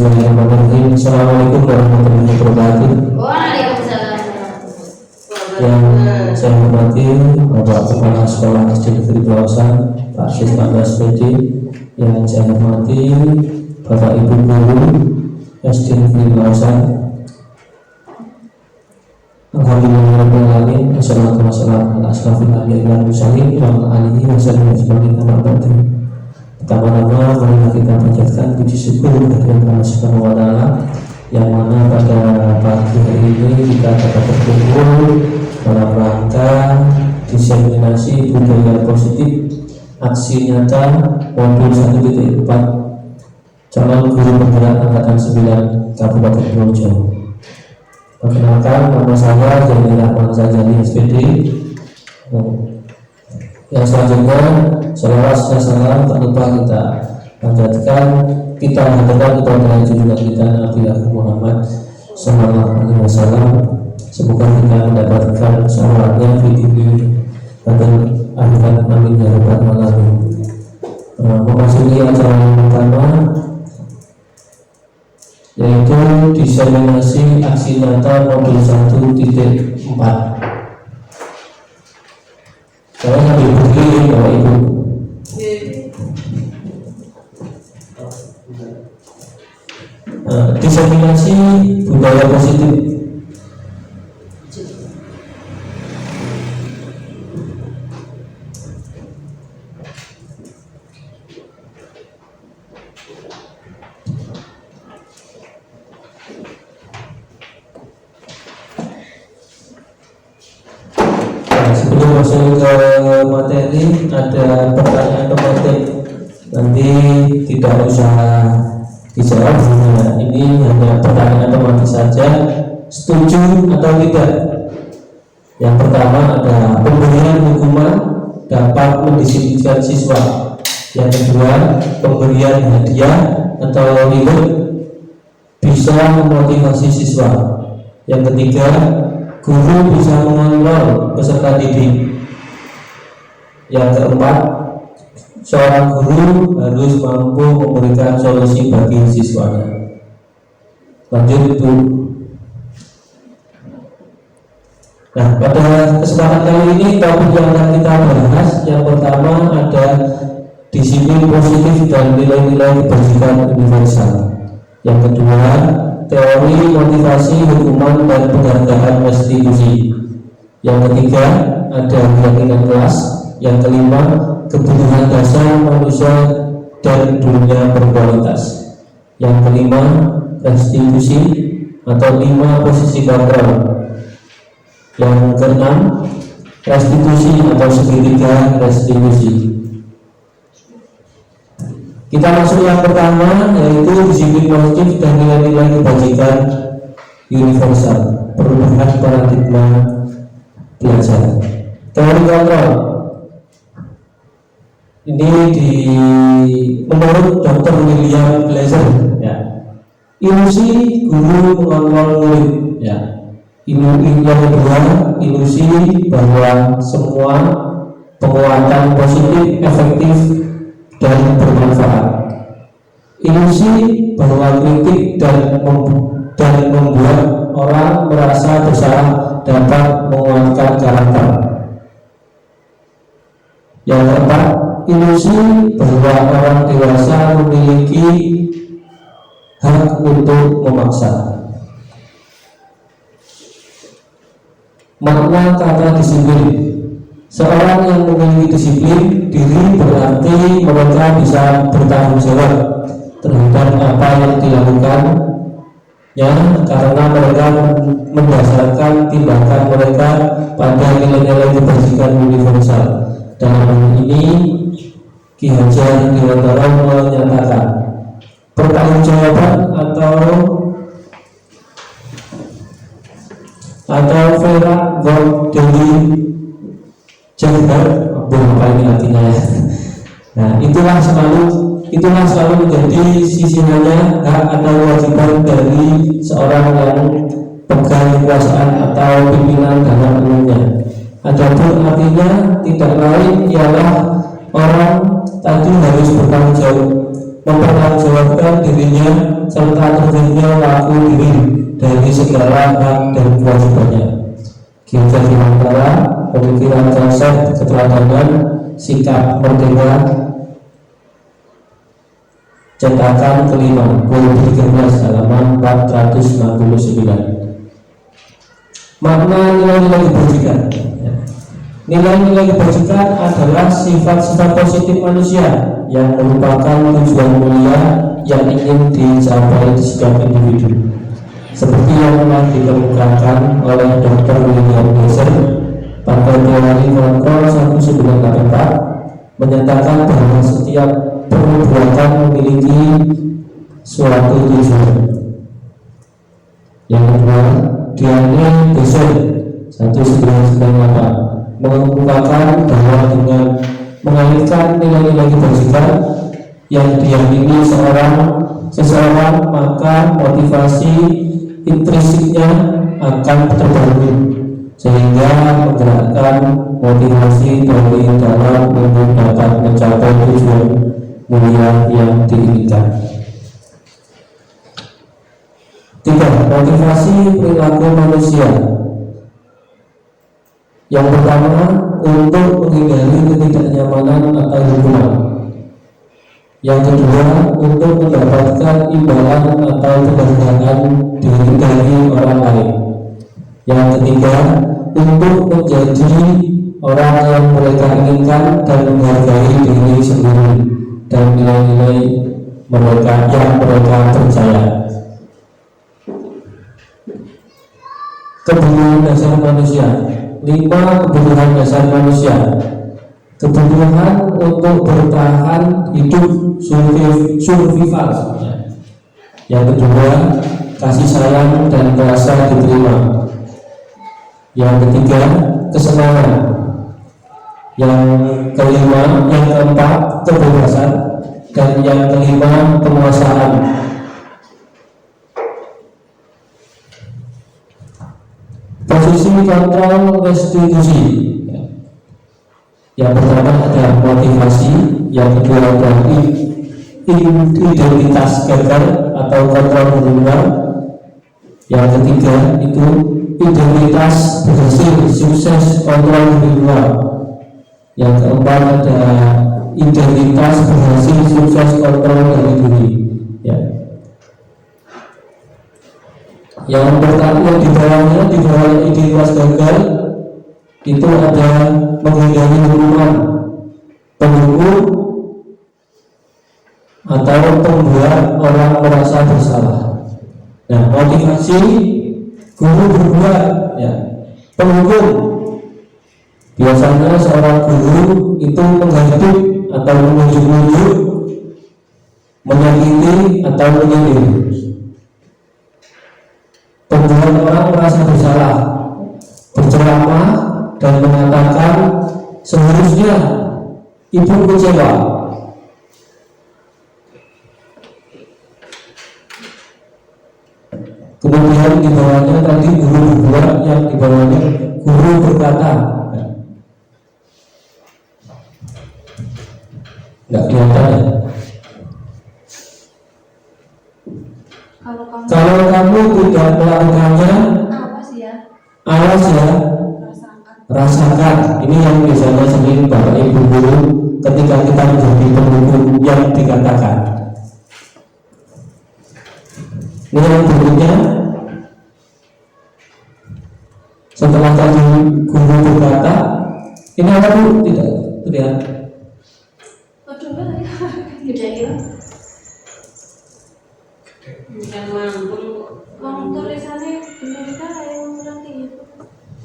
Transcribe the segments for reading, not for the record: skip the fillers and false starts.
Bismillahirrahmanirrahim. Assalamualaikum warahmatullahi wabarakatuh. Waalaikumsalam. Yang saya hormati Bapak Kepala Sekolah SD Negeri Pelausan Pak Siswanda SPD. Yang saya hormati Bapak Ibu Guru SD Negeri Pelausan. Alhamdulillahirrahmanirrahim. Wassalamualaikum warahmatullahi wabarakatuh. Pertama-tama marilah kita panjatkan puji syukur kehadirat Allah Subhanahu wa Ta'ala, yang mana pada pagi hari ini kita dapat berkumpul dalam rangka diseminasi budaya positif aksi nyata modul 1.4 calon guru penggerak angkatan 9 Kabupaten Projo. Perkenalkan, nama saya Jani Rahman Sajani SPD. Yang selanjutnya, salawat salam tak lupa kita panjatkan, kita haturkan kepada junjungan kita Nabi Muhammad Sallallahu Alaihi Wasallam. Semoga kita mendapatkan salawatnya di dan akhirat, amin ya rabbal alamin. Memasuki acara yang pertama, yaitu diseminasi aksi nyata modul 1.4. Saya sambil berdiri Bapak Ibu. Diseminasi budaya positif. Sebelum masuk ke materi, ada pertanyaan pemantik. Nanti tidak usah dijawab, ini hanya pertanyaan pemantik saja. Setuju atau tidak? Yang pertama ada pemberian hukuman dapat mendisiplinkan siswa. Yang kedua, pemberian hadiah atau reward bisa memotivasi siswa. Yang ketiga, guru bisa mengontrol peserta didik. Yang keempat, seorang guru harus mampu memberikan solusi bagi siswanya. Lanjut Bu. Nah, pada kesempatan kali ini topik yang akan kita bahas, yang pertama ada disiplin positif dan nilai-nilai kebajikan universal. Yang kedua, teori motivasi, hukuman dan penghargaan restitusi. Yang ketiga, ada keyakinan kelas. Yang kelima, kebutuhan dasar manusia dan dunia berkualitas. Yang kelima, restitusi atau 5 posisi kontrol. Yang keenam, restitusi atau segitiga restitusi. Kita masuk yang pertama, yaitu disiplin positif dan nilai-nilai kebajikan universal, perubahan paradigma belajar. Teori kontrol ini menurut Dr. William Glasser, ya. Ilusi guru mengontrol murid, ya. Yang kedua, ilusi bahwa semua penguatan positif efektif dan bermanfaat. Ilusi bahwa kritik dan membuat orang merasa bersalah dapat menguatkan karakter. Yang keempat, ilusi bahwa orang dewasa memiliki hak untuk memaksa. Makna kata disiplin. Seorang yang memiliki disiplin diri berarti mereka bisa bertanggung jawab terhadap apa yang dilakukan, ya, karena mereka mendasarkan tindakan mereka pada nilai-nilai kebajikan universal. Dalam hal ini Ki Hajar Dewantara menyatakan pertanggungjawaban atau Vera dari Jabar, apa ini artinya ya? Nah, itulah selalu menjadi sisinya hak atau kewajiban dari seorang yang pegang kekuasaan atau pimpinan dalam umumnya. Adapun artinya tidak lain ialah orang tadi harus bertanggung jawab mempertanggungjawabkan dirinya serta terjadinya laku diri dari segala hak dan kewajibannya. Kita diantara pemikiran konsep keteladanan sikap merdeka cetakan kelima volume 13 halaman 469. Makna nilai-nilai kebajikan. Nilai-nilai kebajikan adalah sifat-sifat positif manusia yang merupakan tujuan mulia yang ingin dicapai di setiap individu. Seperti yang telah dikemukakan oleh Dr. William Glaser pada teori kontrol 1984 menyatakan bahwa setiap perbuatan memiliki suatu tujuan. Yang kedua, Diane Glaser 1998 mengemukakan bahwa dengan mengalihkan nilai-nilai kebajikan yang diyakini seseorang, maka motivasi intrinsiknya akan terbangun sehingga menggerakkan motivasi dari dalam untuk dapat mencapai tujuan mulia yang diinginkan. 3. Motivasi perilaku manusia. Yang pertama, untuk menghindari ketidaknyamanan atau hukuman. Yang kedua, untuk mendapatkan imbalan atau penghargaan dari orang lain. Yang ketiga, untuk menjadi orang yang mereka inginkan dan menghargai diri sendiri dan nilai-nilai mereka yang mereka percaya. Kebutuhan dasar manusia. 5 kebutuhan dasar manusia. Kebutuhan untuk bertahan hidup, survival. Yang kedua, kasih sayang dan rasa diterima. Yang ketiga, kesenangan. Yang keempat, kebebasan. Dan yang kelima, penguasaan. Posisi kontrol restitusi. Yang pertama ada motivasi, yang kedua ada identitas gagal atau kontrol berubah. Yang ketiga itu identitas berhasil, sukses, kontrol berubah. Yang keempat ada identitas berhasil, sukses, kontrol dari diri. Ya. Yang pertama di bawah identitas gagal itu ada menghindari hukuman, penghukum atau membuat orang merasa bersalah. Nah, motivasi guru berbuat, ya, penghukum biasanya seorang guru itu menghadap atau menunjuk-nunjuk, menyakiti atau menyindir. Membuat orang merasa bersalah, berceramah dan mengatakan seharusnya ibu kecewa. Kemudian di bawahnya tadi guru berbuat, yang di bawahnya guru berkata. Nggak kelihatan ya? Kalau kamu tidak melakukannya, awas ya, rasakan. Ini yang biasanya sering Bapak Ibu guru ketika kita menjadi penghukum yang dikatakan. Ini yang berikutnya, setelah tadi guru berkata, ini apa Bu? Tidak terlihat.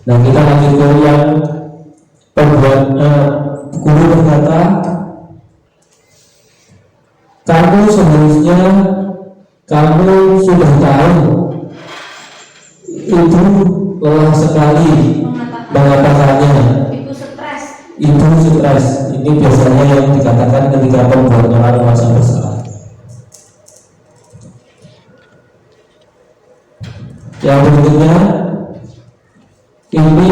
Nah, kita lanjut ke yang pembuat guru berkata, kamu seharusnya kamu sudah tahu itu lelah sekali mengatakannya. Itu stres. Ini biasanya yang dikatakan ketika pembuat orang merasa bersalah. Yang berikutnya ini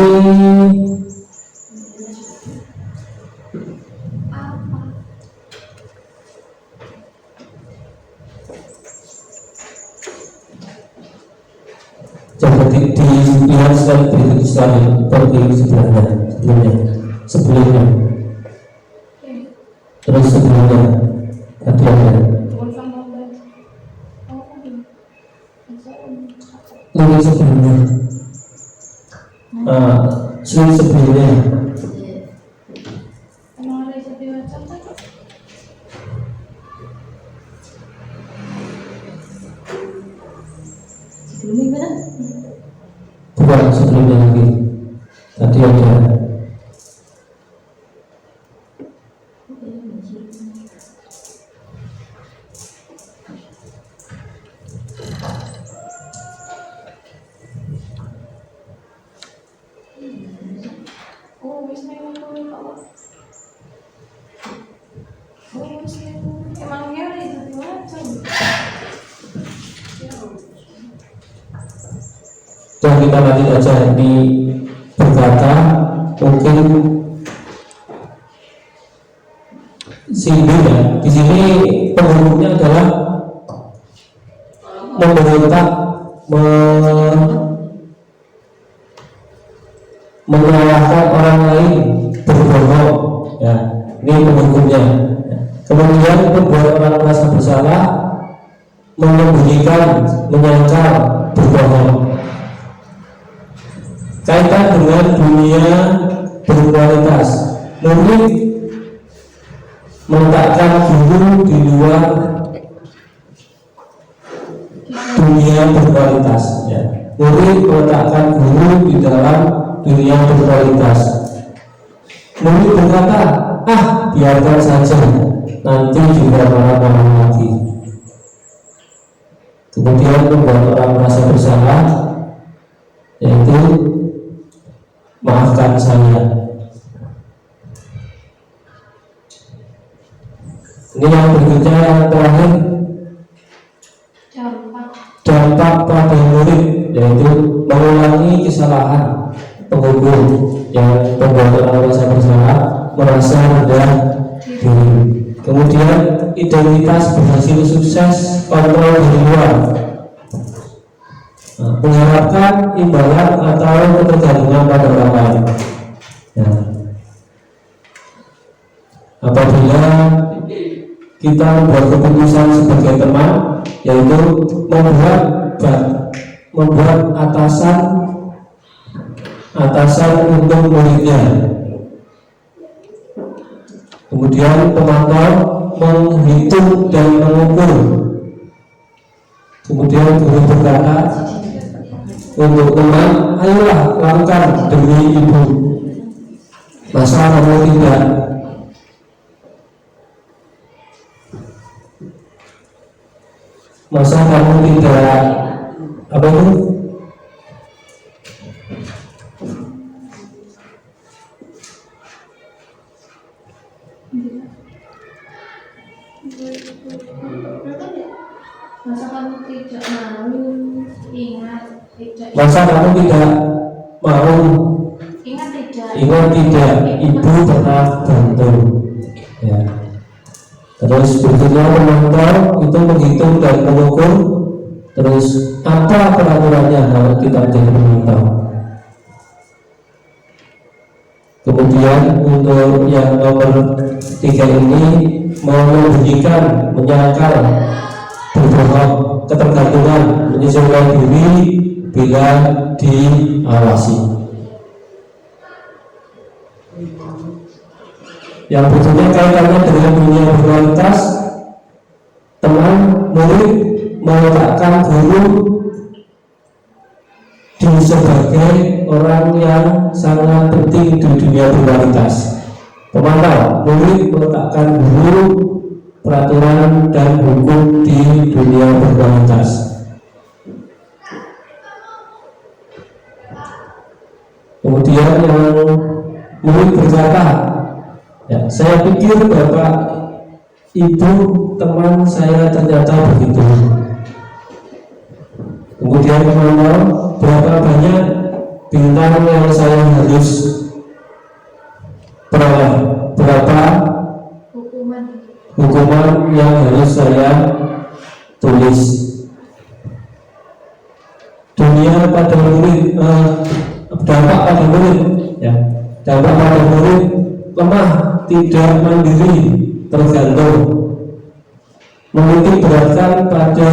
Coba dilihat slide berikut sebelumnya. Terus sebelumnya tadi ada lagi sebelumnya. Slide sebelumnya. Bukan sebelumnya lagi. Tadi ada. Dan kita lanjut aja di berkata, mungkin ya. Di sini penghubungnya adalah memberontak, menyalahkan orang lain, berbohong. Ya, ini penghubungnya. Kemudian membuat orang merasa bersalah, menyembunyikan, menyangkal, berbohong. Kaitan dengan dunia berkualitas, murid meletakkan guru di luar dunia berkualitas. Ya. Murid meletakkan guru di dalam dunia berkualitas. Murid berkata, biarkan saja, nanti juga marah-marah lagi. Kemudian membuat orang merasa bersalah, yaitu maafkan saya. Ini yang berikutnya, yang terakhir, dampak pada murid, yaitu mengulangi kesalahan penghubung yang membuat orang merasa bersalah, merasa rendah diri. Kemudian identitas berhasil sukses, kontrol dari luar, mengharapkan imbalan atau ketergantungan pada orang lain. Ya. Apabila kita membuat keputusan sebagai teman, yaitu membuat atasan untuk muridnya. Kemudian pemantau menghitung dan mengukur. Kemudian guru berkata untuk teman, ayolah lakukan demi ibu. Masa kamu tidak? Masa kamu tidak apa itu? Masa kamu tidak mau ingat tidak ibu pernah bantu. Ya. Terus berikutnya memantau itu menghitung dan mengukur. Terus apa peraturannya kalau kita menjadi pemantau. Kemudian untuk yang nomor 3 ini menyembunyikan, menyangkal, berbohong, ketergantungan, menyesuaikan diri bila diawasi. Yang berikutnya kaitannya dengan dunia berkualitas, teman murid meletakkan guru sebagai orang yang sangat penting di dunia berkualitas. Pemantau murid meletakkan guru, peraturan dan hukum di dunia berkualitas. Kemudian yang murid berkata, ya, saya pikir bapak, ibu, teman saya ternyata begitu. Kemudian pemantau, berapa banyak bintang yang saya harus peroleh, berapa hukuman yang harus saya tulis. Dunia dampaknya pada murid, dampak pada murid, ya, dampak pada murid lemah, tidak mandiri, tergantung, menitik beratkan pada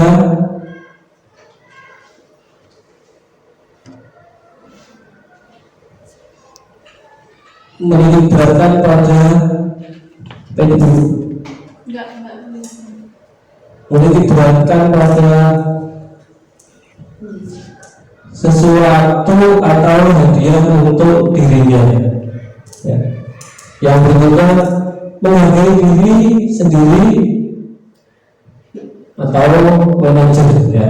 menitik beratkan pada menitik beratkan pada sesuatu atau hadiah untuk dirinya, ya. Yang berikutnya menghargai diri sendiri atau manajer, ya,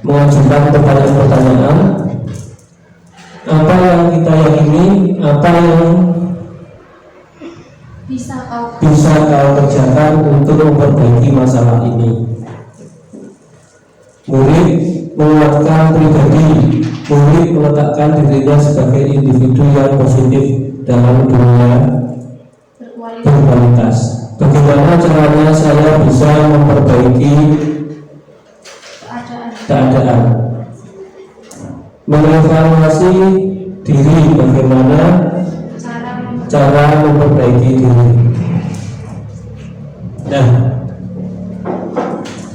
mengajukan pertanyaan-pertanyaan apa yang kita yakini, apa yang bisa kau kerjakan untuk memperbaiki masalah ini. Murid menguatkan pribadi, murid meletakkan dirinya sebagai individu yang positif dalam dunia berkualitas. Bagaimana caranya saya bisa memperbaiki keadaan? Mengevaluasi diri, bagaimana cara memperbaiki diri. Nah,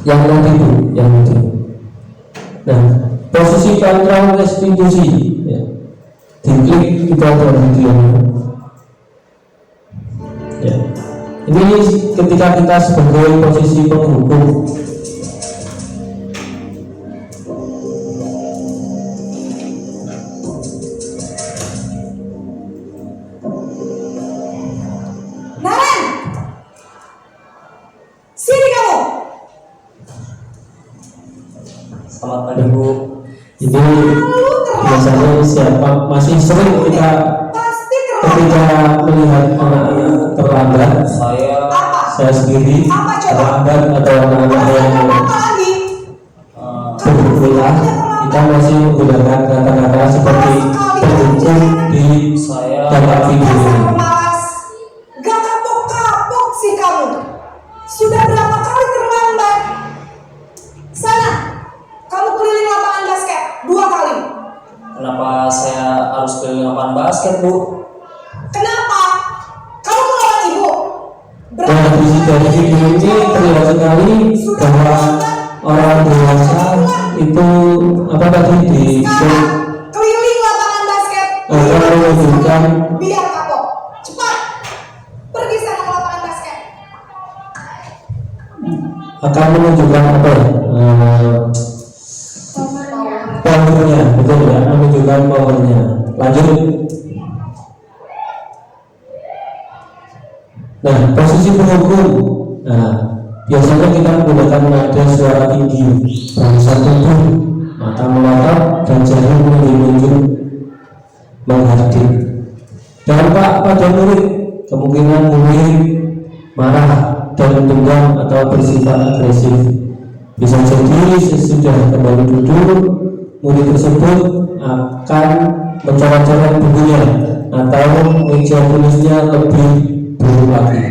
yang tadi. Nah, posisi kontrol restitusi, ya. Diklik kita ke video. Ya. Ini ketika kita sebagai posisi penghukum. Selamat pagi Bu. Ini biasanya siapa masih sering kita ketika melihat anak-anak terlambat, saya sendiri terlambat atau anak-anak yang berkuliah, kita masih menggunakan kata-kata seperti berhukum di dalam video ini. Gak kapok-kapok sih kamu. Sudah berapa kali terlambat? Sana, kamu keliling lapangan basket 2 kali. Kenapa saya harus keliling lapangan basket Bu? Kenapa? Kamu melawan ibu. Nah, dari video ini terlihat sekali bahwa orang dewasa itu apa tadi di keliling lapangan basket menunjukkan biar kapok. Cepat pergi sana ke lapangan basket. akan menunjukkan apa ya? Powernya, betul ya, menunjukkan powernya. Lanjut. Nah, posisi penghukum. Nah, biasanya kita menggunakan nada suara tinggi, bahasa tubuh, mata melotot, dan jari menunjuk-nunjuk menghardik. Dampak pada murid, kemungkinan murid marah dan dendam atau bersifat agresif. Bisa jadi sesudah kembali duduk, murid tersebut akan mencoret-coret bukunya atau meja tulisnya lebih buruk lagi.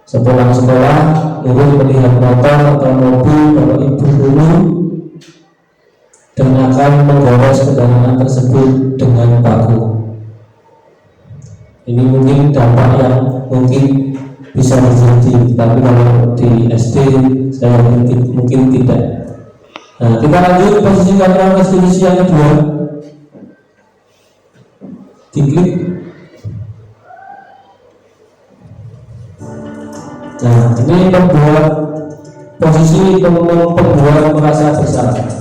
Sepulang sekolah, murid melihat motor atau mobil bapak ibu guru dan akan menggores kendaraan tersebut dengan paku. Ini mungkin dampak yang mungkin bisa terjadi, tapi kalau di SD saya mungkin tidak. Nah, kita lanjut posisi kontrol restitusi yang kedua. Diklik. Nah, ini membuat posisi pembuat merasa bersalah.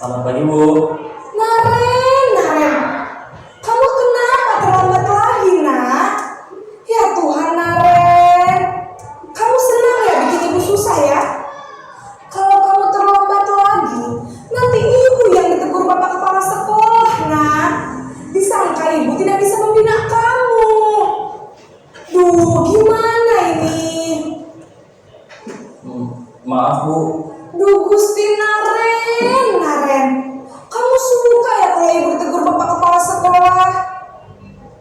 Selamat pagi Bu. Naren, kamu kenapa terlambat lagi nak? Ya Tuhan Naren, kamu senang ya bikin ibu susah ya? Kalau kamu terlambat lagi, nanti ibu yang ditegur bapak kepala sekolah nak. Disangka ibu tidak bisa membina kamu. Duh, gimana ini? Maaf Bu. Duh Gusti Naren, Kamu suka ya kalau ibu ditegur bapak kepala sekolah?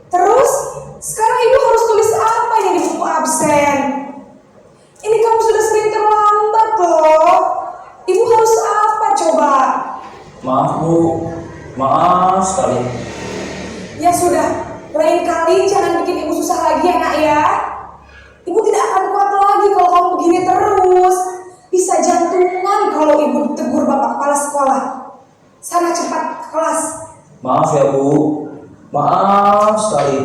Terus, sekarang ibu harus tulis apa yang di buku absen? Ini kamu sudah sering terlambat loh. Ibu harus apa coba? Maaf Bu, maaf sekali. Ya sudah, lain kali jangan bikin ibu susah lagi ya nak ya. Ibu tidak akan kuat lagi kalau kamu begini terus. Bisa jantungan kalau ibu ditegur bapak kepala sekolah. Sana cepat ke kelas. Maaf ya Bu, maaf sekali.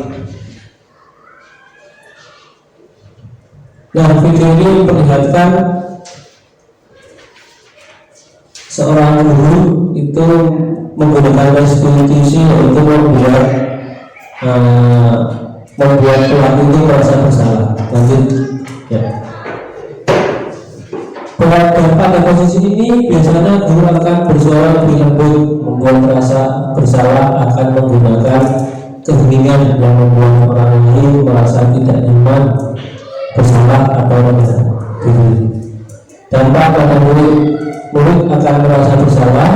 Nah, video ini memperlihatkan seorang guru itu menggunakan restitusi yaitu membuat pelaku itu merasa bersalah. Lanjut ya. Pada posisi ini biasanya guru akan bersuara lebih lembut, membuat rasa bersalah akan menggunakan keheningan yang membuat orang lain merasa tidak nyaman, bersalah atau rendah diri. Dampak pada murid akan merasa bersalah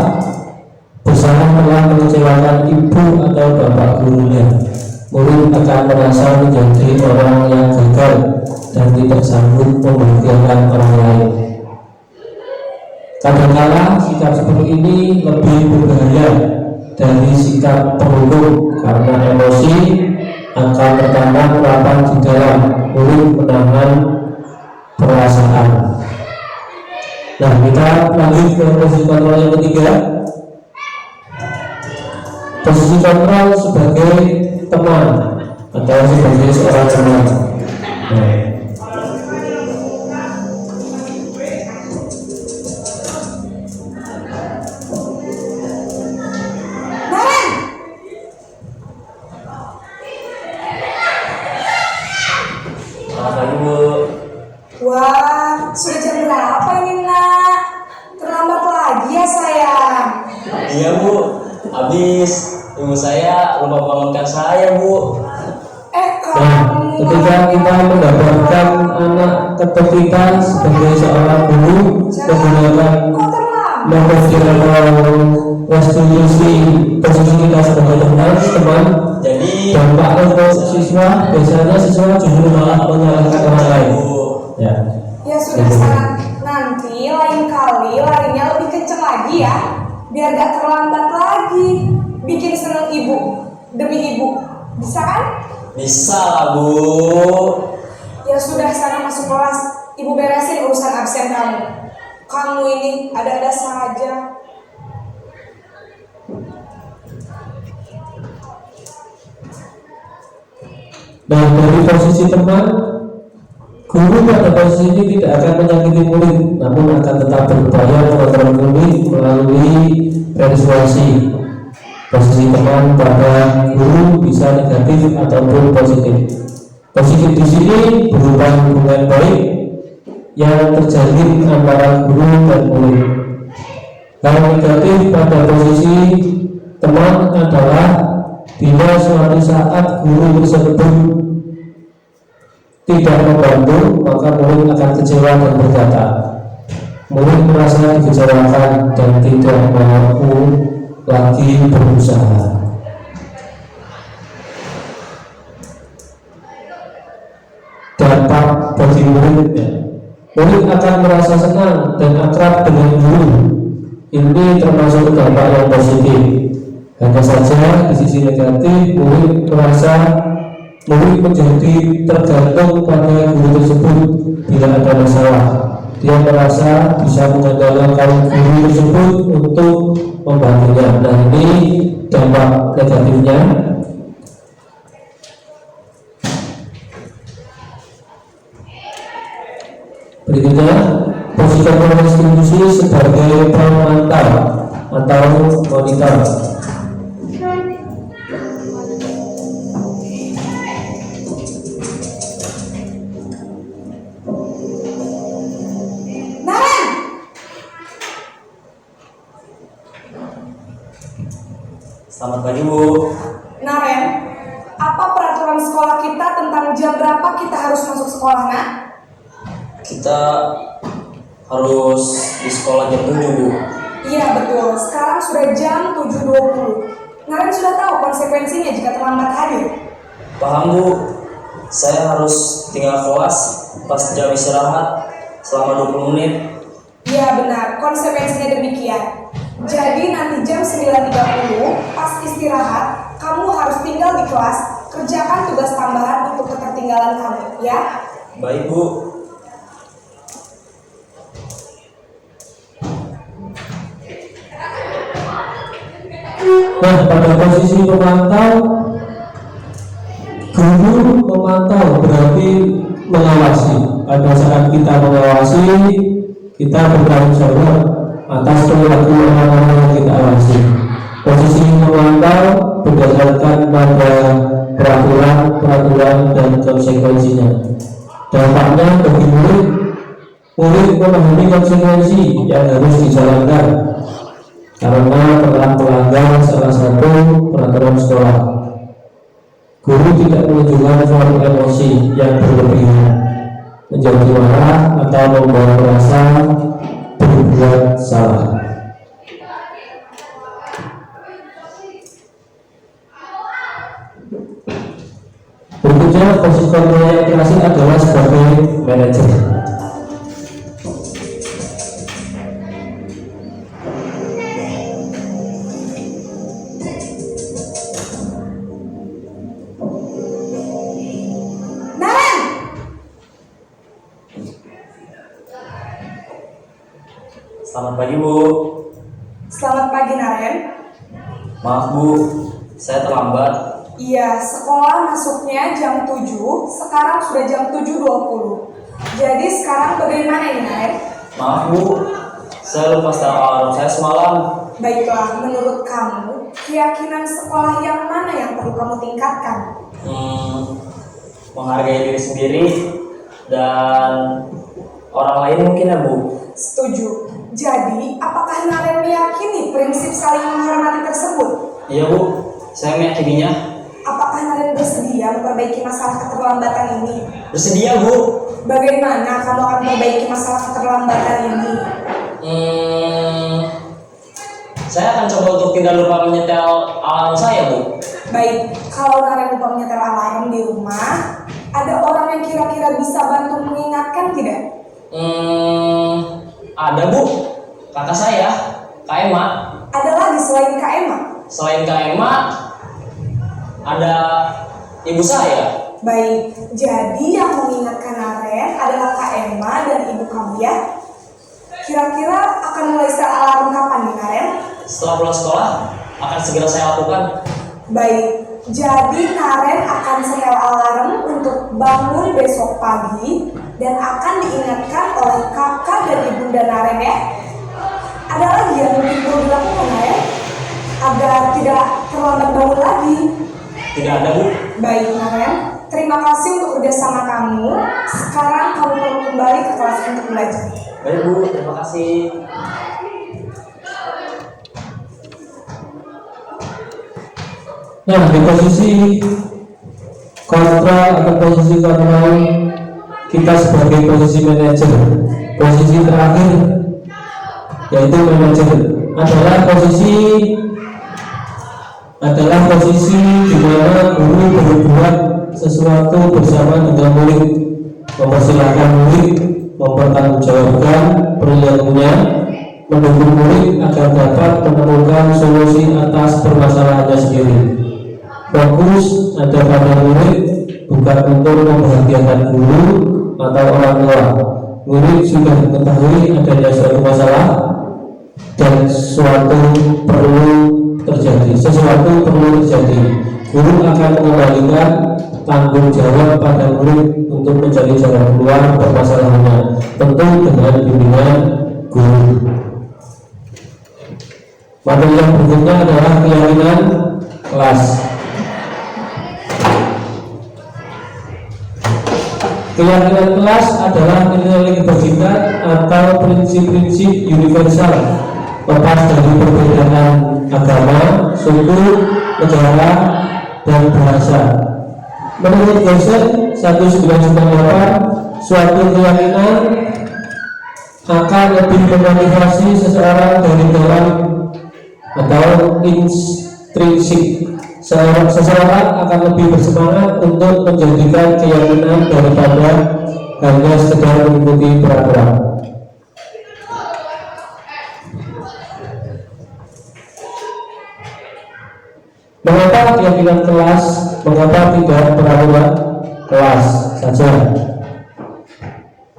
telah mengecewakan ibu atau bapak gurunya. Murid akan merasa menjadi orang yang gagal dan tidak sanggup membahagiakan orang lain. Kadang-kala sikap seperti ini lebih berbahaya dari sikap penunduk karena emosi akan bertambah rapat di dalam murid menahan perasaan. Nah, kita lanjut ke posisi kontrol yang ketiga. Posisi kontrol sebagai teman atau sebagai seorang teman. Nah, Wah, sudah jam berapa ini nak? Terlambat lagi ya sayang. Iya Bu, habis ibu saya lupa bangunkan saya Bu. Nah, ketika kita mendapatkan anak ketuk kita sebagai seorang guru menggunakan metode atau restitusi posisi kita sebagai teman, Jadi dampak untuk siswa biasanya siswa justru malah menyalahkan orang lain. Ya. Ya sudah sana, nanti lain kali larinya lebih kenceng lagi ya, biar gak terlambat lagi. Bikin seneng ibu demi ibu, bisa kan? bisa lah Bu. Ya sudah sana masuk kelas, ibu beresin urusan absen kamu. Kamu ini ada-ada saja. Nah, dari posisi teman, guru pada posisi ini tidak akan menyakiti murid, namun akan tetap berupaya mengontrol murid melalui persuasi. Posisi teman pada guru bisa negatif ataupun positif. Positif di sini berupa hubungan baik yang terjalin antara guru dan murid. Hal negatif pada posisi teman adalah bila suatu saat guru tersebut tidak membantu, maka murid akan kecewa dan berkata, murid merasa dikecewakan dan tidak mampu lagi berusaha. Dampak bagi muridnya, murid akan merasa senang dan akrab dengan guru. Ini termasuk dampak yang positif. Hanya saja di sisi negatif, murid menjadi tergantung pada guru tersebut bila ada masalah. Dia merasa bisa mengandalkan guru tersebut untuk membantunya. Nah, ini dampak negatifnya. Berikutnya, posisi restitusi sebagai pemantau atau monitor. Selamat pagi Bu. Naren, apa peraturan sekolah kita tentang jam berapa kita harus masuk sekolah, nak? Kita harus di sekolah jam 7 Bu. Iya betul, sekarang sudah jam 7.20. Naren sudah tahu konsekuensinya jika terlambat hadir. Paham Bu, saya harus tinggal kelas pas jam istirahat selama 20 menit. Iya benar, konsekuensinya demikian. Jadi nanti jam 9.30 pas istirahat, kamu harus tinggal di kelas, kerjakan tugas tambahan untuk ketertinggalan kamu, ya? Baik Bu. Nah, pada posisi memantau, guru memantau berarti mengawasi. Pada saat kita mengawasi, kita bertanggung jawab atas perilaku orang-orang yang kita awasi. Posisi memantau berdasarkan pada peraturan dan konsekuensinya. Dampaknya bagi murid memahami konsekuensi yang harus dijalankan karena telah melanggar salah satu peraturan sekolah. Guru tidak menunjukkan suatu emosi yang berlebihan, menjadi marah atau membawa merasa berbuat salah. Berikutnya, posisi kontrol yang klasik adalah sebagai manajer. Selamat pagi Bu. Selamat pagi Naren. Maaf Bu, saya terlambat. Iya, sekolah masuknya jam 7, sekarang sudah jam 7.20. Jadi sekarang bagaimana ini Naren? Maaf Bu, saya lupa setel alarm saya semalam. Baiklah, menurut kamu, keyakinan sekolah yang mana yang perlu kamu tingkatkan? Menghargai diri sendiri dan orang lain mungkin ya Bu. Setuju. Jadi, apakah Naren meyakini prinsip saling menghormati tersebut? Iya Bu, saya meyakininya. Apakah Naren bersedia memperbaiki masalah keterlambatan ini? Bersedia Bu. Bagaimana kamu akan memperbaiki masalah keterlambatan ini? Saya akan coba untuk tidak lupa menyetel alarm saya Bu. Baik, kalau Naren lupa menyetel alarm di rumah, ada orang yang kira-kira bisa bantu mengingatkan tidak? Ada Bu, kakak saya, Kak Emma. Ada lagi selain Kak Emma? Selain Kak Emma, ada ibu saya. Baik, jadi yang mengingatkan Naren adalah Kak Emma dan ibu kamu ya? Kira-kira akan mulai setel alarm kapan nih Naren? Setelah pulang sekolah, akan segera saya lakukan. Baik, jadi Naren akan setel alarm untuk bangun besok pagi dan akan diingatkan oleh kakak dan ibunda Naren ya. Ada lagi yang mungkin perlu dilakukan Naren agar tidak terlambat bangun lagi? Tidak ada Bu. Baik Naren, terima kasih untuk kerjasama kamu. Sekarang kamu perlu kembali ke kelas untuk belajar. Baik Bu, terima kasih. Nah, di posisi kontra atau posisi kontrol, kita sebagai posisi manajer, posisi terakhir yaitu manajer adalah posisi di mana guru berbuat sesuatu bersama dengan murid, mempersilahkan murid mempertanggungjawabkan perilakunya, mendukung murid agar dapat menemukan solusi atas permasalahannya sendiri. Fokus ada pada murid, bukan untuk membahagiakan guru atau orang tua. Murid sudah mengetahui adanya suatu masalah dan sesuatu perlu terjadi. Guru akan mengembalikan tanggung jawab pada murid untuk mencari jalan keluar permasalahannya, tentu dengan bimbingan guru. Materi yang berikutnya adalah keyakinan kelas. Keyakinan kelas adalah nilai kebajikan atau prinsip-prinsip universal lepas dari perbedaan agama, suku, negara, dan bahasa. Menurut dosen 1998, suatu keyakinan akan lebih memotivasi seseorang dari dalam atau intrinsik. Seseorang akan lebih bersemangat untuk menjadikan keyakinan daripada hanya sekedar mengikuti peraturan. Mengapa keyakinan kelas? Mengapa tidak peraturan kelas saja?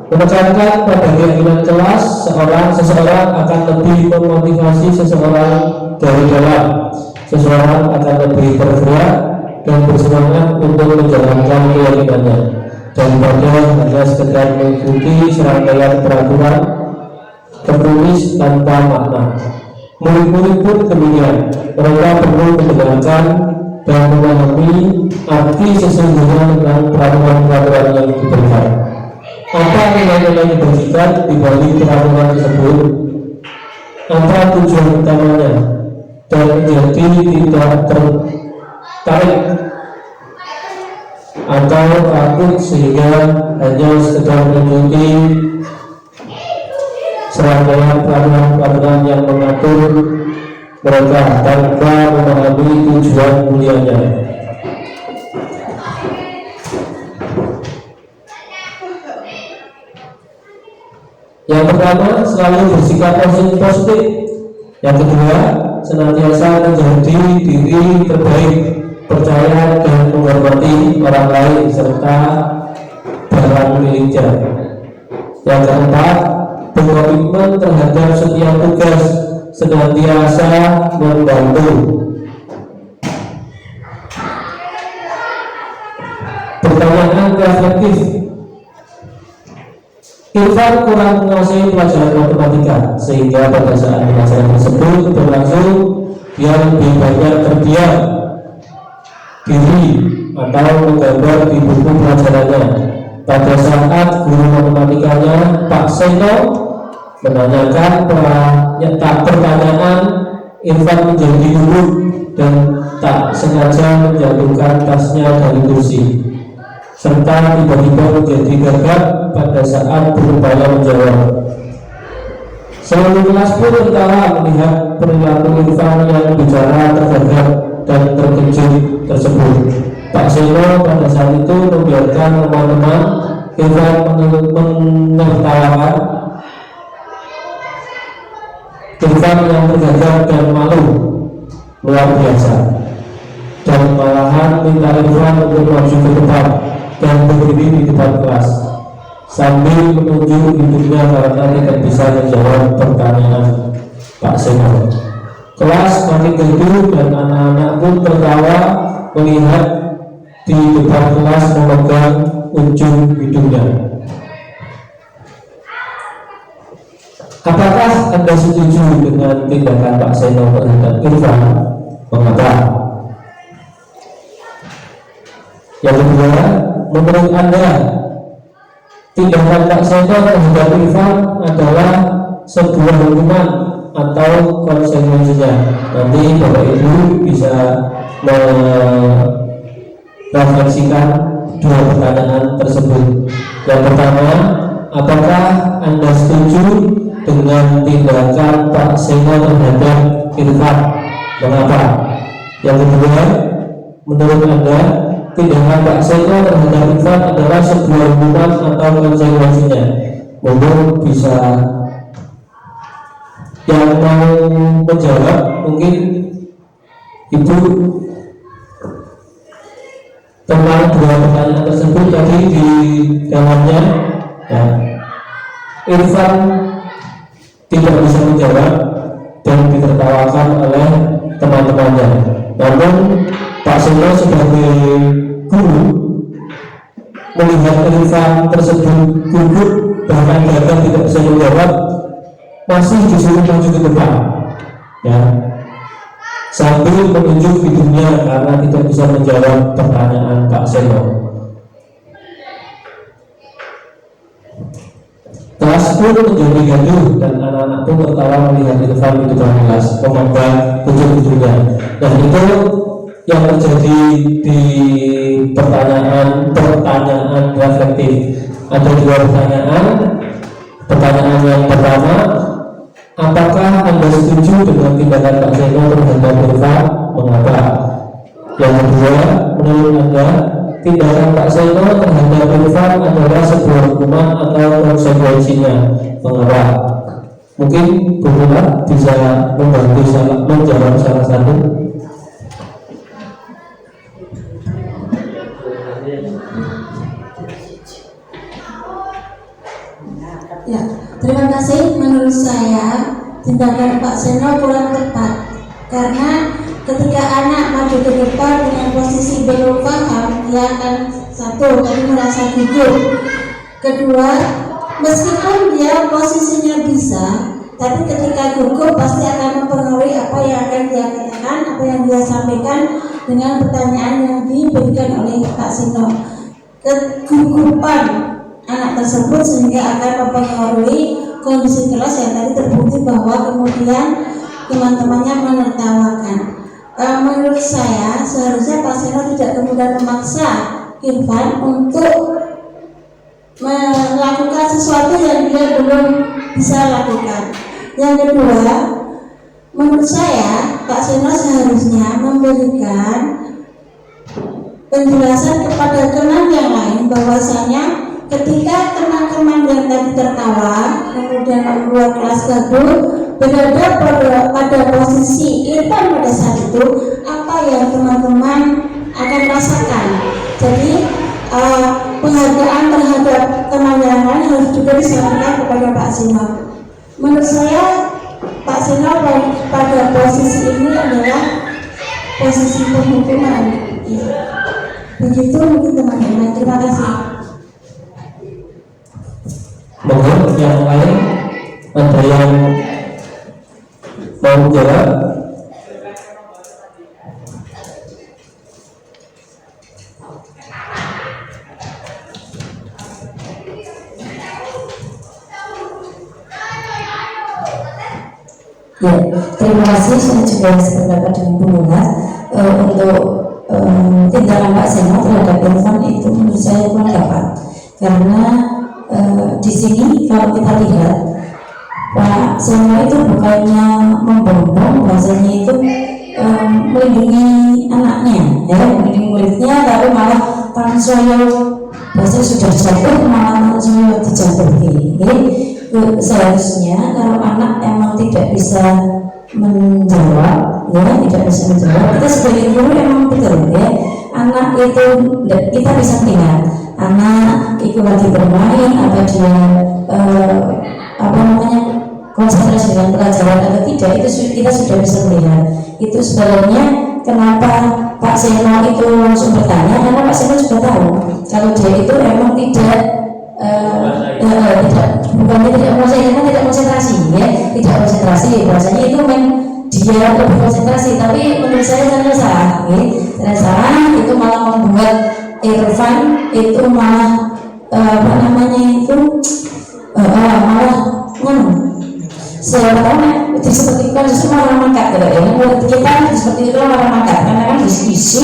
Menekankan pada keyakinan kelas, seseorang akan lebih memotivasi seseorang dari dalam. Seseorang akan lebih bergerak dan bersemangat untuk menjalankan keyakinannya daripada hanya sekedar mengikuti serangkaian peraturan tertulis tanpa makna. Murid-murid pun demikian. Mereka perlu mendengarkan dan memahami arti sesungguhnya tentang peraturan-peraturan yang diberikan. Apa nilai-nilai dibagikan di balik peraturan tersebut? Apa tujuan utamanya? Dan menjadi tidak tertarik atau takut sehingga hanya sekedar mengikuti serangkaian peraturan-peraturan yang mengatur mereka tanpa memahami tujuan mulianya. Yang pertama, selalu bersikap positif. Yang kedua, senantiasa menjadi diri terbaik, percaya dan menghormati orang lain serta barang miliknya. Yang keempat, berkomitmen terhadap setiap tugas, senantiasa membantu. Pertanyaan reflektif. Irfan kurang menguasai pelajaran matematika sehingga pada saat pelajaran tersebut berlangsung dia lebih banyak terdiam diri atau menggambar di buku pelajarannya. Pada saat guru matematikanya Pak Seno menanyakan pertanyaan, Irfan menjadi duduk dan tak sengaja menjatuhkan tasnya dari kursi serta tiba-tiba menjadi gagap pada saat berupaya menjawab. Seluruh kelas pun tertawa melihat perilaku Irfan yang bicara tergagap dan terkejut tersebut. Pak Seno pada saat itu membiarkan teman-teman Irfan menertawakan Irfan yang tergagap dan malu luar biasa, dan malahan minta Irfan untuk maju ke depan dan berdiri di depan kelas sambil menunjuk hidungnya karena tidak bisa menjawab pertanyaan Pak Seno. Kelas makin gaduh dan anak-anak pun tertawa melihat di depan kelas memegang ujung hidungnya. Apakah Anda setuju dengan tindakan Pak Seno terhadap Irfan? Mengapa? Yang kedua, menurut Anda tindakan Pak Seno terhadap Irfan adalah sebuah hukuman atau konsekuensinya? Nanti Bapak Ibu bisa merefleksikan dua pertanyaan tersebut. Yang pertama, apakah Anda setuju dengan tindakan Pak Seno terhadap Irfan? Mengapa? Yang kedua, menurut Anda tindakan Pak Seno terhadap Irfan adalah sebuah hukuman atau konsekuensinya? Mungkin bisa yang mau menjawab, mungkin Ibu, tentang dua pertanyaan tersebut tadi di dalamnya ya, Irfan tidak bisa menjawab dan ditertawakan oleh teman-temannya. Namun Pak Seno sebagai guru melihat Irfan tersebut gugup bahkan gagal tidak bisa menjawab, masih disuruh maju ke depan ya, sambil menunjuk hidungnya karena tidak bisa menjawab pertanyaan Pak Seno. Kelas pun menjadi gaduh dan anak-anak pun tertawa melihat Irfan di depan kelas memegang ujung hidungnya. Dan itu yang terjadi di pertanyaan reflektif. Ada dua pertanyaan. Pertanyaan yang pertama, apakah Anda setuju dengan tindakan Pak Seno terhadap Irfan? Mengapa? Yang kedua, menurut Anda tindakan Pak Seno terhadap Irfan adalah sebuah hukuman atau konsekuensinya? Mengapa? Mungkin Bu Mula bisa membantu menjawab salah satu. Ya, terima kasih. Menurut saya tindakan Pak Seno kurang tepat karena ketika anak maju ke depan dengan posisi belum paham, dia akan satu tadi merasa gugup. Kedua, meskipun dia posisinya bisa, tapi ketika gugup pasti akan mempengaruhi apa yang akan dia katakan, apa yang dia sampaikan dengan pertanyaan yang diberikan oleh Pak Seno. Kegugupan anak tersebut sehingga akan mempengaruhi kondisi kelas yang tadi terbukti bahwa kemudian teman-temannya menertawakan. Menurut saya seharusnya Pak Seno tidak kemudian memaksa Irfan untuk melakukan sesuatu yang dia belum bisa lakukan. Yang kedua, menurut saya Pak Seno seharusnya memberikan penjelasan kepada teman yang lain bahwasanya ketika teman-teman yang tadi tertawa kemudian membuat kelas gaduh berada pada posisi Irfan pada saat itu, apa yang teman-teman akan rasakan. Jadi penghargaan terhadap teman yang lain harus juga disampaikan kepada Pak Seno. Menurut saya Pak Seno pada posisi ini adalah posisi penghukuman. Begitu mungkin teman-teman. Terima kasih. Monggo yang lain, ada yang mau jawab? Ya, terima kasih. Saya juga sependapat dengan Bu Mula untuk tindakan Pak Seno terhadap Irfan itu menurut saya kurang tepat karena di sini kalau kita lihat Pak Seno itu bukannya membombong, bahasanya itu melindungi anaknya, ya, melindungi muridnya, lalu malah Tansoyo bahasa sudah jatuh malah Tansoyo dijatuhi. Seharusnya kalau anak emang tidak bisa menjawab, ya tidak bisa menjawab, kita sebagai guru emang betul ya, anak itu kita bisa melihat anak itu lagi bermain, apa dia konsentrasi dengan pelajaran atau tidak, itu kita sudah bisa melihat. Itu sebenarnya kenapa Pak Seno itu langsung bertanya, karena Pak Seno juga tahu kalau dia itu emang tidak tidak konsentrasi, ya, tidak konsentrasi. Bahasanya itu dia lebih konsentrasi, tapi menurut saya ternyata salah, ya. Ternyata salah, itu malah membuat Irfan itu malah seperti kan justru malah mangkat, ya. Kita seperti itu malah mangkat karena kan diisi,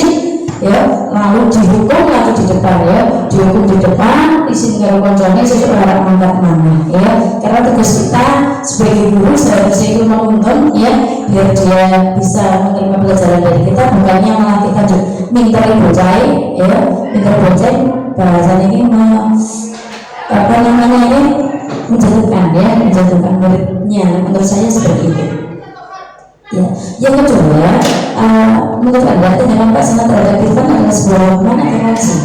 ya, lalu dihukum atau di depan, ya, dihukum di depan, isi negara konconnya sesuai orang mangkat mana, ya, karena tugas kita sebagai guru seharusnya itu menuntun, ya, biar dia bisa menerima pelajaran dari kita, bukannya malah kita minta bocah, ya, minta bocah bahasanya ini menjatuhkan, ya, menjatuhkan muridnya. Menurut saya seperti itu. Ya, yang kedua, menurut Anda tindakan Pak Seno terhadap Irfan adalah sebuah hukuman atau sanksi?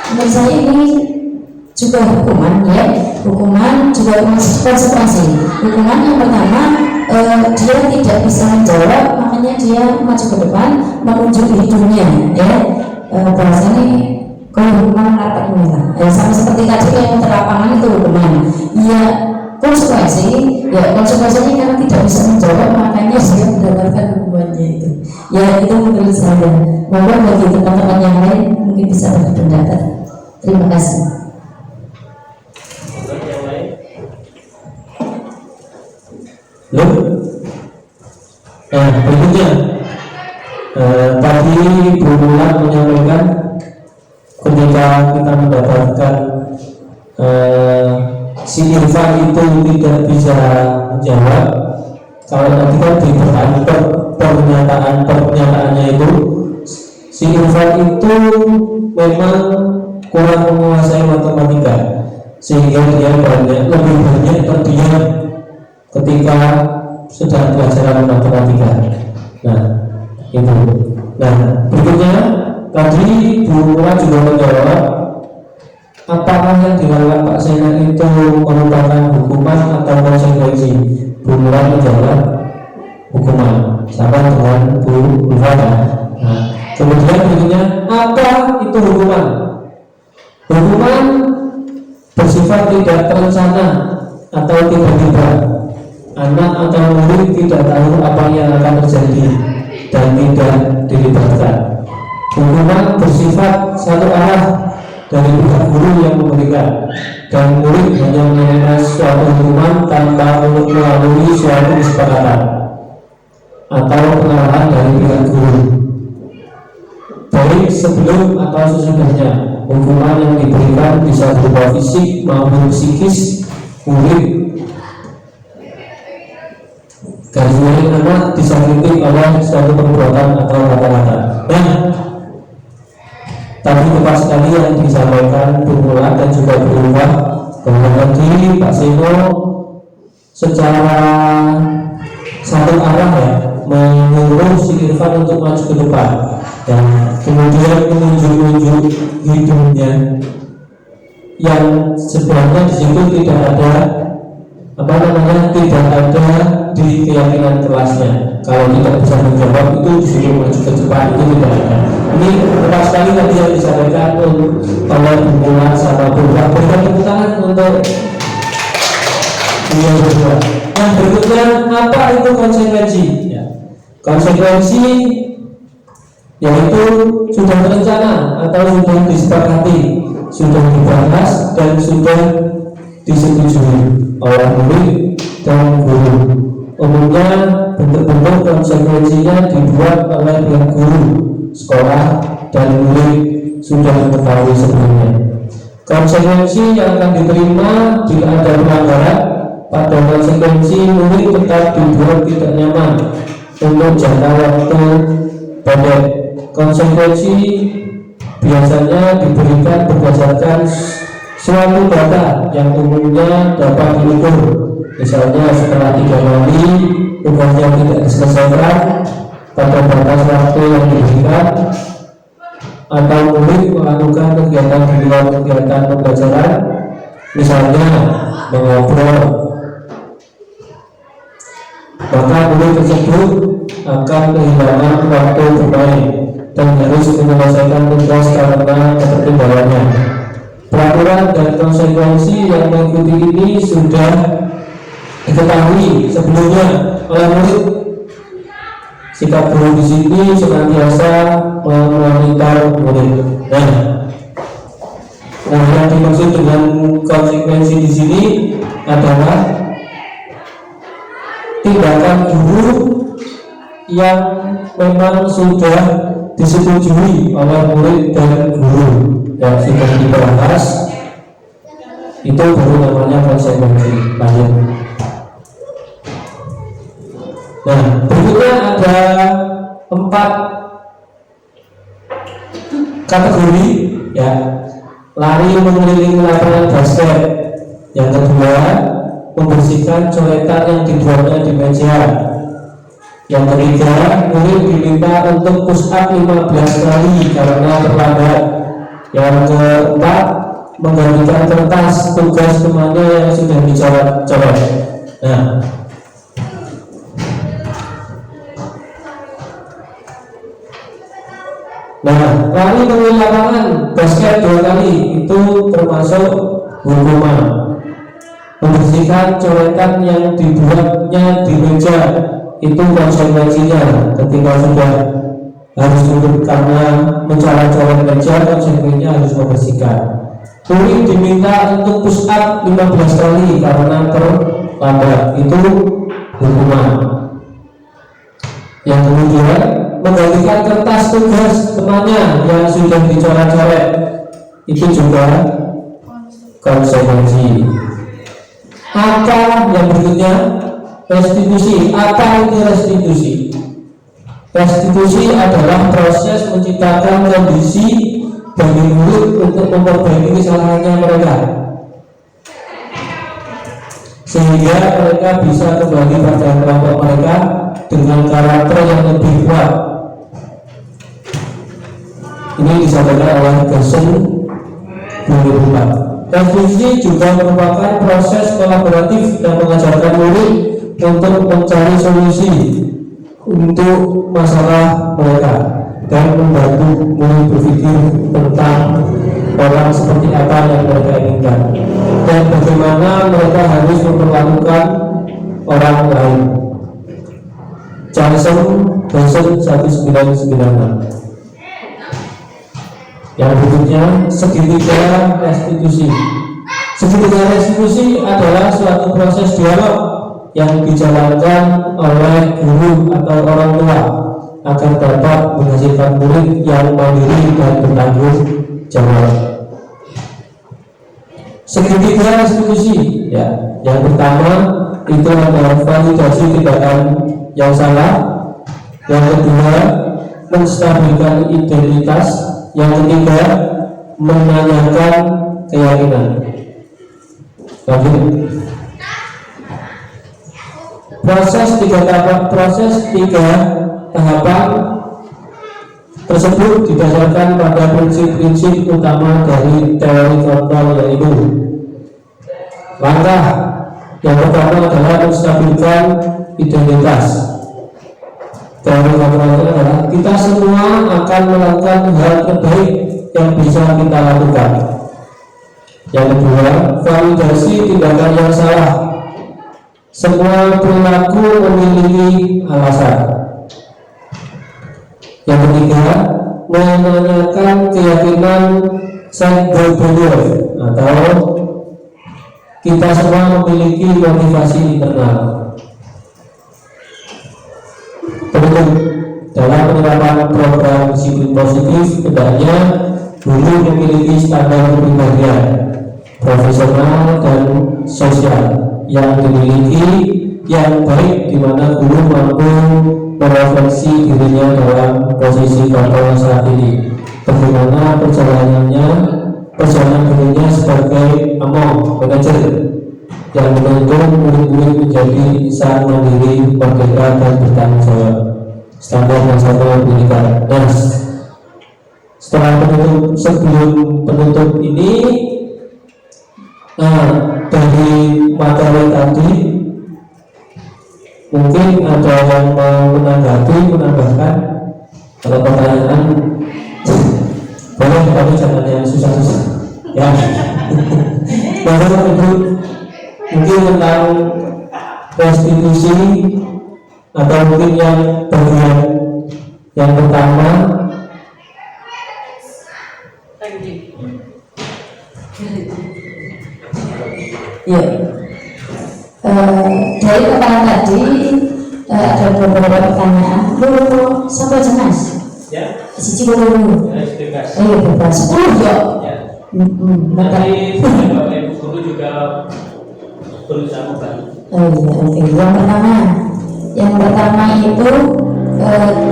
Menurut saya ini juga hukuman, ya, hukuman juga konsekuensi. Hukuman yang pertama, dia tidak bisa menjawab, makanya dia maju ke depan menunjuk hidungnya, ya, bahasanya kalau hukuman rapat merah, ya, sama seperti tadi yang terlapangan itu hukuman, ya. Konsekuensinya karena tidak bisa menjawab, makanya dia mendapatkan hukumannya itu. Ya, itu menurut saya. Mohon bagi teman-teman yang lain mungkin bisa berpendapat. Terima kasih. Loh? Berikutnya, tadi Bu Mula menyampaikan ketika kita mendapatkan si Irfan itu tidak bisa menjawab, kalau tadi kan di pernyataannya itu si Irfan itu memang kurang menguasai matematika, sehingga dia lebih banyak terdiam ketika sedang pelajaran matematika. Nah, itu. Nah, berikutnya tadi Bu Mula juga menjawab, apakah yang dilakukan Pak Sena itu merupakan hukuman atau konsekuensi? Bu Mula menjawab hukuman, sama dengan Bu Ulfana. Nah, kemudian berikutnya, apa itu hukuman? Hukuman bersifat tidak terencana atau tiba-tiba. Anak atau murid tidak tahu apa yang akan terjadi dan tidak dilibatkan. Hukuman bersifat satu arah dari pihak guru yang memberikan, dan murid hanya menerima suatu hukuman tanpa melalui suatu kesepakatan atau pengarahan dari pihak guru, baik sebelum atau sesudahnya. Hukuman yang diberikan bisa berupa fisik maupun psikis. Murid garis anak disakiti oleh suatu perbuatan atau kata-kata. Nah, tadi tepat sekali yang disampaikan Bu Mula dan juga berubah bahwa tadi Pak Seno secara satu arah ya menyuruh si Irfan untuk maju ke depan, dan kemudian menunjuk hidungnya yang sebenarnya di situ tidak ada tidak ada di keyakinan kelasnya. Kalau tidak bisa menjawab itu disuruh maju ke depan, itu tidak ada. Ini tepat sekali tadi yang disampaikan oleh Bu Mula sama Bu Ulfana. Berikan tepuk tangan untuk beliau berdua. Yang berikutnya, apa itu konsekuensi? Ya. Konsekuensi yaitu sudah terencana atau sudah disepakati, sudah dibahas dan sudah disetujui oleh murid dan guru. Umumnya bentuk-bentuk konsekuensinya dibuat oleh pihak guru, sekolah, dan murid sudah mengetahui sebelumnya. Konsekuensi yang akan diterima jika ada pelanggaran, pada konsekuensi murid tetap dibuat tidak nyaman untuk jangka waktu pendek. Konsekuensi biasanya diberikan berdasarkan suatu data yang umumnya dapat diukur. Misalnya setelah 3 hari tugasnya tidak diselesaikan pada batas waktu yang diberikan, atau murid melakukan kegiatan di luar kegiatan pembelajaran, misalnya mengobrol, maka murid tersebut akan kehilangan waktu bermain dan harus menyelesaikan tugas karena ketertinggalannya. Peraturan dan konsekuensi yang mengikuti ini sudah diketahui sebelumnya oleh murid. Sikap guru di sini senantiasa memonitor murid. Nah, yang dimaksud dengan konsekuensi di sini adalah tindakan guru yang memang sudah disetujui oleh murid dan guru, yang sudah dibahas, itu baru namanya konsekuensi. Lanjut. Nah, berikutnya ada 4 kategori ya. Lari mengelilingi lapangan basket. Yang kedua, membersihkan coretan yang dibuatnya di meja. Yang ketiga, murid diminta untuk push up 15 kali karena terlambat. Yang keempat, menggantikan kertas tugas temannya yang sudah dicoret-coret. Nah, lari mengelilingi lapangan basket 2 kali itu termasuk hukuman. Membersihkan coretan yang dibuatnya di meja itu konsekuensinya. Ketika sudah harus duduk karena mencoret meja, konsekuensinya harus membersihkan. Murid diminta untuk push up 15 kali karena terlambat, itu hukuman. Yang kemudian, menggantikan kertas tugas temannya yang sudah dicoret-coret, itu juga konsekuensi. Apa yang berikutnya? Restitusi. Apa itu restitusi? Restitusi adalah proses menciptakan kondisi bagi murid untuk memperbaiki kesalahannya mereka, sehingga mereka bisa kembali pada kelompok mereka dengan karakter yang lebih kuat. Ini disampaikan oleh Gerson 2004. Restitusi juga merupakan proses kolaboratif yang mengajarkan murid untuk mencari solusi untuk masalah mereka dan membantu murid berpikir tentang orang seperti apa yang mereka inginkan dan bagaimana mereka harus memperlakukan orang lain. Johnson 1996. Yang berikutnya, segitiga restitusi. Segitiga restitusi adalah suatu proses dialog yang dijalankan oleh guru atau orang tua agar dapat menghasilkan murid yang mandiri dan bertanggung jawab. Segitiga restitusi, ya, yang pertama itu adalah validasi tindakan yang salah. Yang kedua, menstabilkan identitas. Yang ketiga, menanyakan keyakinan. Lanjut. Proses tiga tahapan tersebut didasarkan pada prinsip-prinsip utama dari teori kontrol, yaitu langkah yang pertama adalah menstabilkan identitas. Teori kontrol adalah kita semua akan melakukan hal terbaik yang bisa kita lakukan. Yang kedua, validasi tindakan yang salah. Semua perilaku memiliki alasan. Yang ketiga, menanyakan keyakinan self belief, atau kita semua memiliki motivasi internal. Tentu dalam penerapan program disiplin positif, hendaknya guru memiliki standar kepribadian profesional dan sosial yang dimiliki yang baik, di mana guru mampu merefleksi dirinya dalam posisi kontrol saat ini, bagaimana perjalanan dirinya sebagai manajer yang menuntun murid-murid menjadi insan mandiri, merdeka dan bertanggung jawab. Standar nasional pendidikan. Nah, sebelum penutup ini, dari materi tadi mungkin ada yang mau menambahkan. Kalau pertanyaan boleh, tapi jangan yang susah-susah, ya. Baru itu mungkin tentang restitusi, atau mungkin yang bagian yang pertama. Ya, dari paparan tadi ada beberapa pertanyaan. Lu sampai jelas? Ya. Siji dulu. Bebas. Oh iya, bebas. 10 ya. Nanti Bapak Ibu guru juga berusaha membantu. Oh iya, oke. Yang pertama itu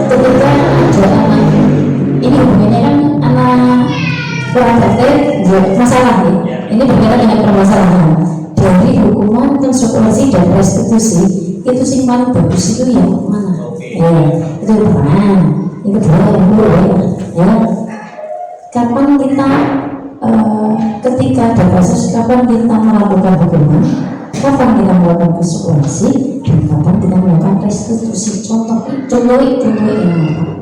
ketika ada anak, ini hubungannya kan anak kurang praktek, masalah ya. Ini berkaitan dengan permasalahan. Dari hukuman, konsekuensi dan restitusi, itu sih paling bagus itu yang mana? Ya, itu pertama. Yang kedua yang dulu ya. Kapan kita ketika ada kasus, kapan kita melakukan hukuman, kapan kita melakukan konsekuensi, dan kapan kita melakukan restitusi. Contoh yang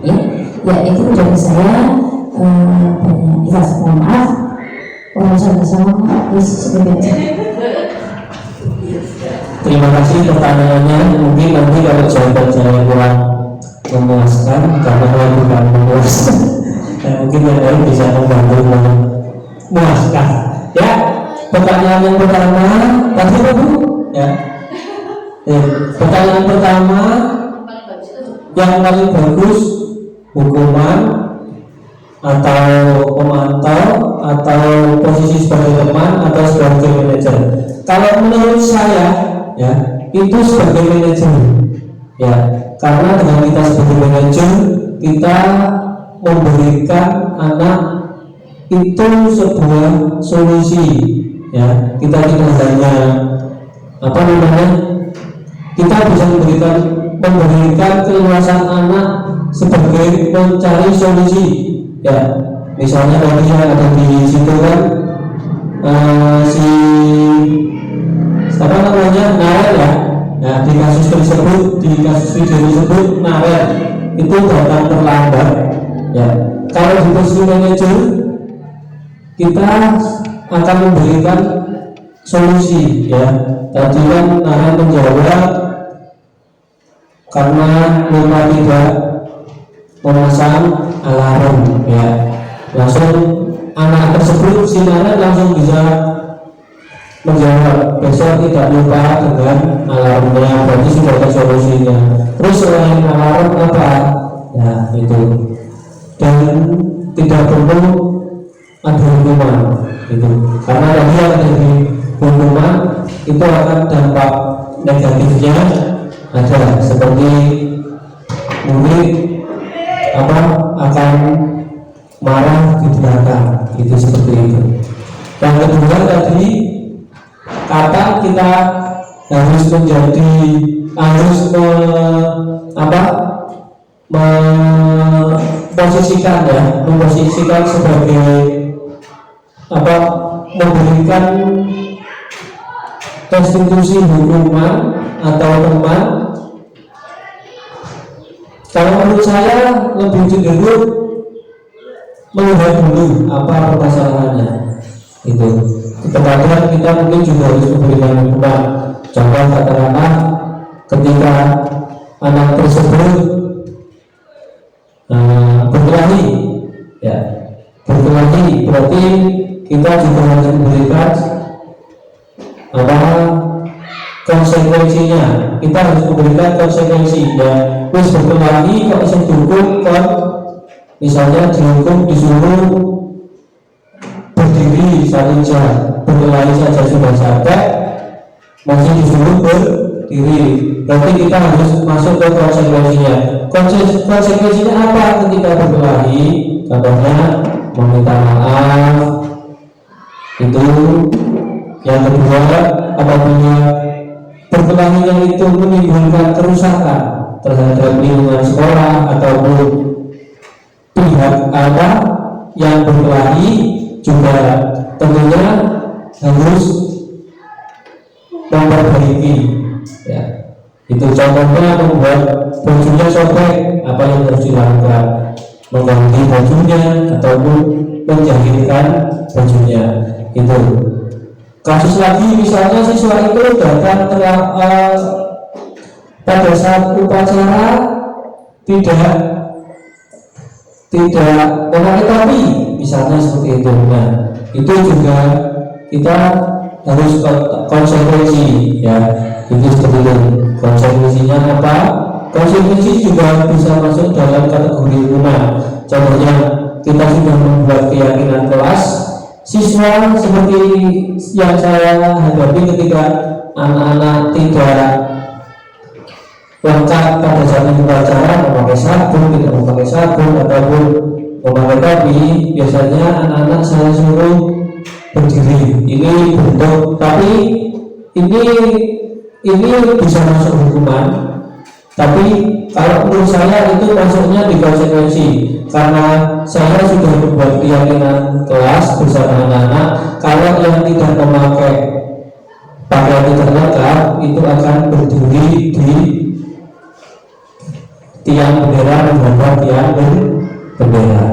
ya itu dari saya banyak ikhlas, mohon maaf orang sama sebelumnya. Terima kasih pertanyaannya. Mungkin nanti kalau jawaban saya kurang memuaskan karena saya bukan memuaskan, mungkin yang lain bisa membantu memuaskan. Ya, pertanyaan yang pertama tadi apa Bu? Ya. Pertanyaan pertama, yang paling bagus hukuman atau pemantau atau posisi sebagai teman atau sebagai manajer? Kalau menurut saya ya itu sebagai manajer, ya karena dengan kita sebagai manajer kita memberikan anak itu sebuah solusi, ya kita tidak hanya apa namanya, kita bisa memberikan keluasan anak sebagai mencari solusi, ya misalnya tadi yang ada di situ kan si apa namanya Naret ya, nah di kasus tersebut, di kasus video tersebut Naret itu datang terlambat, ya kalau di posisi manajer kita akan memberikan solusi, ya tadi kan Naret menjawab karena lupa tidak memasang alarm, ya langsung anak tersebut si Naret langsung bisa menjawab besok tidak lupa dengan alarmnya, berarti sudah ada solusinya. Terus selain alarm apa? Ya itu, dan tidak perlu ada hukuman itu, karena tadi yang terjadi hukuman itu akan dampak negatifnya ada, seperti murid apa akan marah di belakang, itu seperti itu. Yang kedua tadi kapan kita harus menjadi memposisikan sebagai apa, memberikan restitusi hukuman atau teman. Kalau menurut saya lebih cenderung melihat dulu apa permasalahannya itu. Kemudian kita mungkin juga harus memberikan hukuman. Contoh katakanlah ketika anak tersebut berkelahi, ya berkelahi, berarti kita juga harus memberikan apa konsekuensinya. Kita harus memberikan konsekuensi, ya terus berkelahi kok bisa dihukum, kok misalnya dihukum disuruh berdiri 1 jam, berkelahi saja sudah capek masih disuruh berdiri, berarti kita harus masuk ke konsekuensinya. Konsekuensinya apa ketika berkelahi? Contohnya meminta maaf, itu. Yang kedua, apabila berkelahinya itu menimbulkan kerusakan terhadap lingkungan sekolah ataupun pihak ada yang berkelahi, juga tentunya harus memperbaiki, ya itu contohnya membuat bajunya sobek, apa yang harus dilakukan? Mengganti bajunya ataupun menjahitkan bajunya. Itu kasus lagi, misalnya siswa itu datang pada saat upacara tidak memakai topi, misalnya seperti itu. Nah itu juga kita harus konsekuensi, ya itu seperti itu. Konsekuensinya apa? Konsekuensi juga bisa masuk dalam kategori hukuman. Contohnya kita sudah membuat keyakinan kelas siswa, seperti yang saya hadapi ketika anak-anak tidak lengkap pada saat upacara, memakai sabun, tidak memakai sabun, ataupun memakai topi. Biasanya anak-anak saya suruh berdiri. Ini bentuk, tapi ini bisa masuk hukuman. Tapi kalau menurut saya itu masuknya di konsekuensi, karena saya sudah membuat keyakinan kelas bersama anak-anak, kalau yang tidak memakai pakaian tidak lengkap itu akan berdiri di tiang bendera, menghadap tiang bendera.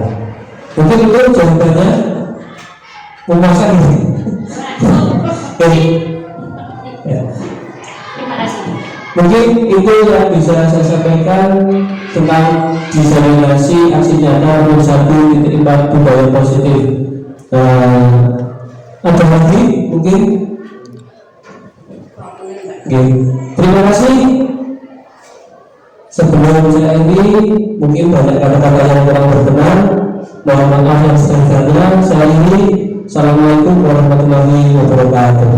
Mungkin itu jawabannya memaksa ini. Ya. Terima kasih. Mungkin itu yang bisa saya sampaikan tentang diseminasi aksi nyata nomor 1.4 budaya positif. Ada lagi mungkin? Oke. Terima kasih. Sebelum saya ini mungkin banyak kata-kata yang kurang berkenan, mohon maaf yang sebesar-besarnya. Saya ini, assalamualaikum warahmatullahi wabarakatuh.